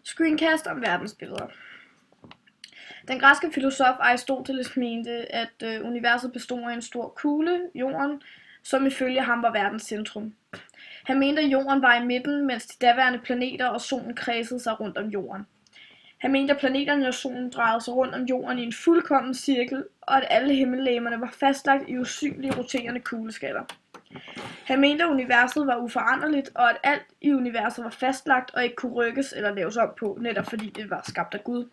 Screencast om verdensbilleder. Den græske filosof Aristoteles mente, at universet bestod af en stor kugle, jorden, som ifølge ham var verdens centrum. Han mente, at jorden var i midten, mens de daværende planeter og solen kredsede sig rundt om jorden. Han mente, at planeterne og solen drejede sig rundt om jorden i en fuldkommen cirkel, og at alle himmellegemerne var fastlagt i usynlige roterende kugleskaller. Han mente, at universet var uforanderligt, og at alt i universet var fastlagt og ikke kunne rykkes eller laves om på, netop fordi det var skabt af Gud.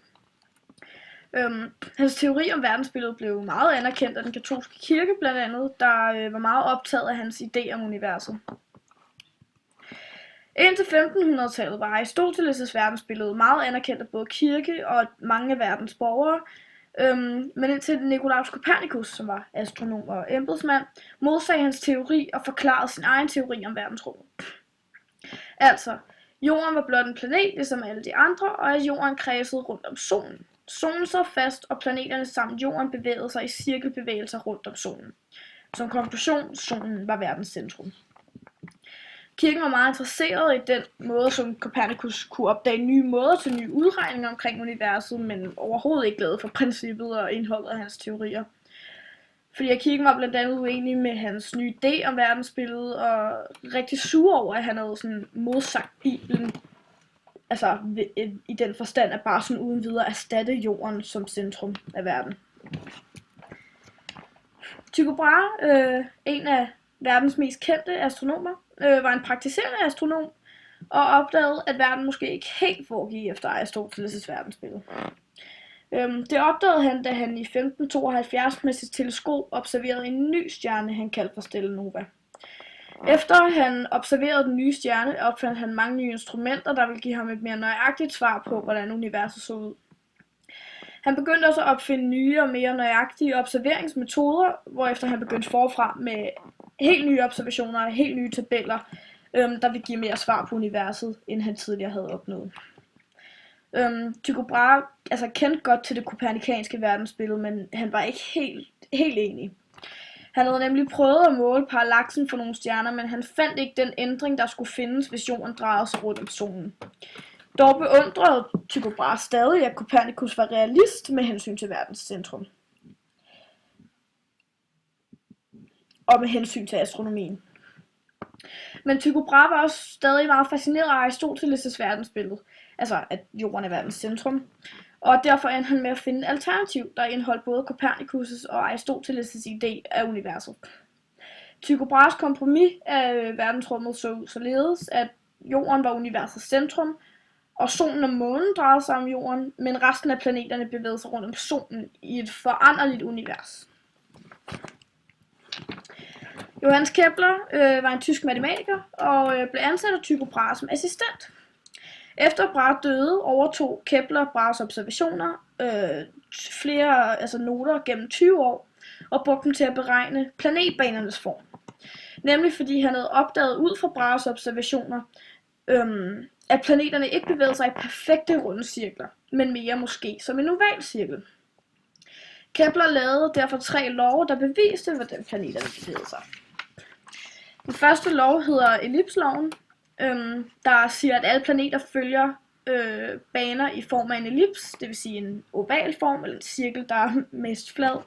Hans teori om verdensbilledet blev meget anerkendt af den katolske kirke blandt andet, der var meget optaget af hans idé om universet. Indtil 1500-tallet var Aristoteles' verdensbillede meget anerkendt af både kirke og mange af verdens borgere, men indtil Nicolaus Copernicus, som var astronom og embedsmand, modsagde hans teori og forklarede sin egen teori om verdensrummet. Altså, jorden var blot en planet, ligesom alle de andre, og at jorden kredsede rundt om solen. Solen sad fast, og planeterne samt jorden bevægede sig i cirkelbevægelser rundt om solen. Som konklusion, solen var verdens centrum. Kirken var meget interesseret i den måde, som Copernicus kunne opdage nye måder til nye udregninger omkring universet, men overhovedet ikke glad for princippet og indholdet af hans teorier. Fordi kirken var blandt andet uenig med hans nye idé om verdensbilledet, og rigtig sur over, at han havde sådan modsagt Bibelen. Altså i den forstand, at bare sådan uden videre erstatte jorden som centrum af verden. Tycho Brahe, en af verdens mest kendte astronomer, var en praktiserende astronom, og opdagede, at verden måske ikke helt foregik efter Aristoteles' verdensbillede. Det opdagede han, da han i 1572 med sit teleskop observerede en ny stjerne, han kaldte for Stella Nova. Efter han observerede den nye stjerne, opfandt han mange nye instrumenter, der ville give ham et mere nøjagtigt svar på, hvordan universet så ud. Han begyndte også at opfinde nye og mere nøjagtige observeringsmetoder, hvorefter han begyndte forfra med helt nye observationer og helt nye tabeller, der ville give mere svar på universet, end han tidligere havde opnået. Tycho Brahe kendte godt til det kopernikanske verdensbillede, men han var ikke helt enig. Han havde nemlig prøvet at måle parallaksen for nogle stjerner, men han fandt ikke den ændring, der skulle findes, hvis jorden drejede sig rundt om solen. Dog beundrede Tycho Brahe stadig, at Copernicus var realist med hensyn til verdens centrum. Og med hensyn til astronomien. Men Tycho Brahe var også stadig meget fascineret af Aristoteles' verdensbillede, altså at jorden er verdens centrum. Og derfor endte han med at finde et alternativ, der indeholdt både Copernicus' og Aristoteles' idé af universet. Tycho Brahes kompromis af verdensrummet så ud således, at jorden var universets centrum, og solen og månen drejede sig om jorden, men resten af planeterne bevægede sig rundt om solen i et foranderligt univers. Johannes Kepler var en tysk matematiker og blev ansat af Tycho Brahe som assistent. Efter Brahe døde, overtog Kepler Brahes observationer, flere noter gennem 20 år, og brugte dem til at beregne planetbanernes form. Nemlig fordi han havde opdaget ud fra Brahes observationer, at planeterne ikke bevægede sig i perfekte runde cirkler, men mere måske som en oval cirkel. Kepler lavede derfor 3 love, der beviste, hvordan planeterne bevægede sig. Den første lov hedder ellipsloven, der siger, at alle planeter følger baner i form af en ellips, det vil sige en oval form, eller en cirkel, der er mest flad,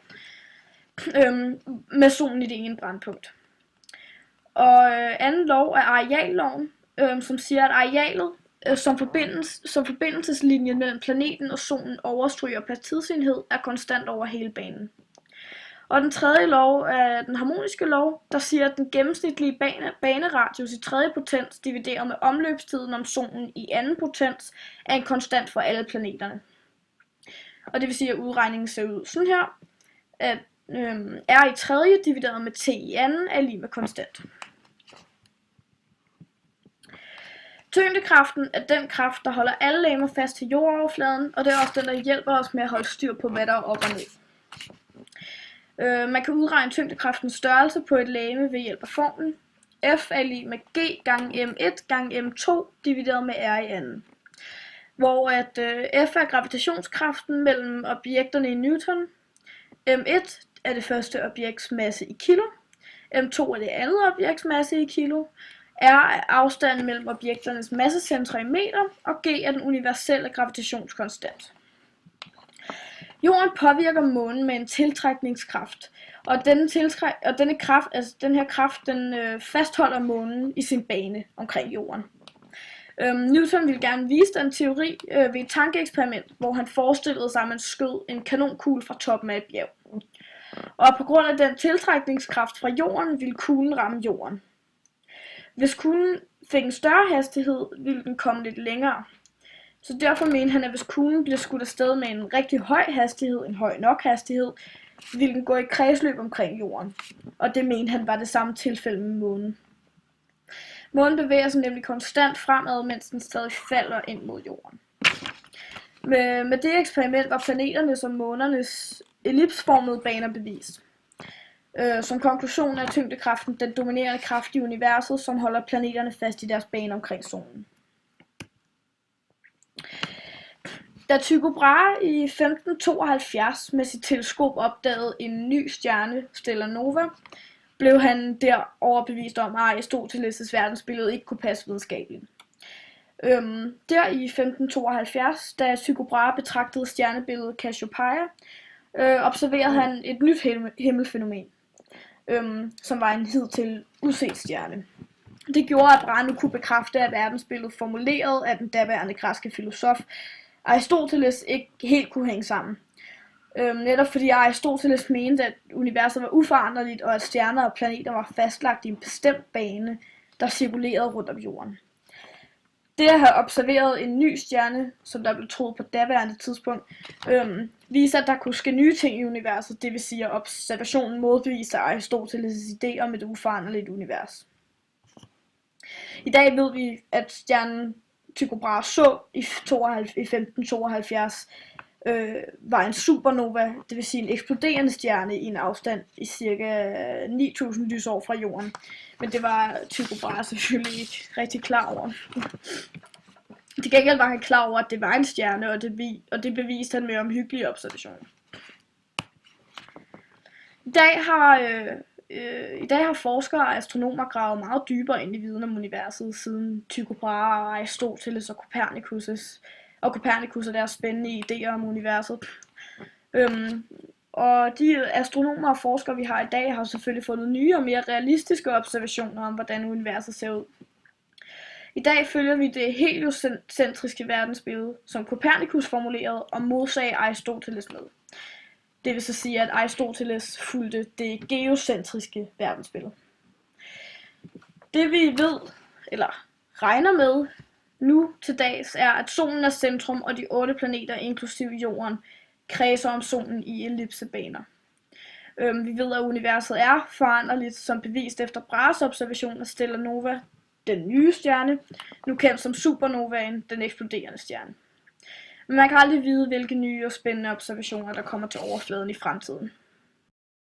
med solen i det ene brandpunkt. Og anden lov er arealloven, som siger, at arealet som forbindelseslinjen mellem planeten og solen overstryger per tidsenhed er konstant over hele banen. Og den tredje lov er den harmoniske lov, der siger, at den gennemsnitlige baneradius i tredje potens divideret med omløbstiden om solen i anden potens er en konstant for alle planeterne. Og det vil sige, at udregningen ser ud sådan her, at r i tredje divideret med t i anden er lige med konstant. Tyngdekraften er den kraft, der holder alle legemer fast til jordoverfladen, og det er også den, der hjælper os med at holde styr på, hvad der er op og ned. Man kan udregne tyngdekraftens størrelse på et legeme ved hjælp af formlen. F er lig med G gange M1 gange M2 divideret med R i anden. Hvor at F er gravitationskraften mellem objekterne i Newton. M1 er det første objekts masse i kilo. M2 er det andet objekts masse i kilo. R er afstanden mellem objekternes massecentre i meter, og G er den universelle gravitationskonstant. Jorden påvirker månen med en tiltrækningskraft, og den her kraft fastholder månen i sin bane omkring jorden. Newton ville gerne vise den teori ved et tankeeksperiment, hvor han forestillede sig, at man skød en kanonkugle fra toppen af et bjerg. Og på grund af den tiltrækningskraft fra jorden, ville kuglen ramme jorden. Hvis kuglen fik en større hastighed, ville den komme lidt længere. Så derfor mente han, at hvis kuglen blev skudt afsted med en rigtig høj hastighed, en høj nok hastighed, ville den gå i kredsløb omkring jorden. Og det mente han var det samme tilfælde med månen. Månen bevæger sig nemlig konstant fremad, mens den stadig falder ind mod jorden. Med det eksperiment var planeternes og månernes ellipsformede baner bevist. Som konklusion er tyngdekraften den dominerende kraft i universet, som holder planeterne fast i deres bane omkring solen. Da Tycho Brahe i 1572 med sit teleskop opdagede en ny stjerne, Stella Nova, blev han der overbevist om, at Aristoteles' verdensbillede ikke kunne passe videnskabeligt. Der i 1572, da Tycho Brahe betragtede stjernebilledet Cassiopeia, observerede han et nyt himmelfænomen, som var en hidtil uset stjerne. Det gjorde, at Brahe nu kunne bekræfte, at verdensbilledet formuleret af den daværende græske filosof Aristoteles ikke helt kunne hænge sammen. Netop fordi Aristoteles mente, at universet var uforanderligt, og at stjerner og planeter var fastlagt i en bestemt bane, der cirkulerede rundt om jorden. Det at have observeret en ny stjerne, som der blev troet på daværende tidspunkt, viser, at der kunne ske nye ting i universet, det vil sige, at observationen modbeviser Aristoteles' idé om et uforanderligt univers. I dag ved vi, at stjernen Tycho Brahe så i 1572 var en supernova, det vil sige en eksploderende stjerne i en afstand i ca. 9000 lysår fra jorden. Men det var Tycho Brahe selvfølgelig ikke rigtig klar over. Til gengæld var han klar over, at det var en stjerne, og det beviste han med omhyggelige observationer. I dag har forskere og astronomer gravet meget dybere ind i viden om universet, siden Tycho Brahe og Aristoteles og Copernicus og deres spændende idéer om universet. Og de astronomer og forskere, vi har i dag, har selvfølgelig fundet nye og mere realistiske observationer om, hvordan universet ser ud. I dag følger vi det heliocentriske verdensbillede, som Copernicus formulerede og modsagde Aristoteles med. Det vil så sige, at Aristoteles fulgte det geocentriske verdensbillede. Det vi ved, eller regner med nu til dags, er, at solen er centrum, og de 8 planeter, inklusive jorden, kredser om solen i ellipsebaner. Vi ved, at universet er foranderligt, som bevist efter Brahes observation af Stella Nova, den nye stjerne, nu kendt som supernovaen, den eksploderende stjerne. Men man kan aldrig vide, hvilke nye og spændende observationer, der kommer til overfladen i fremtiden.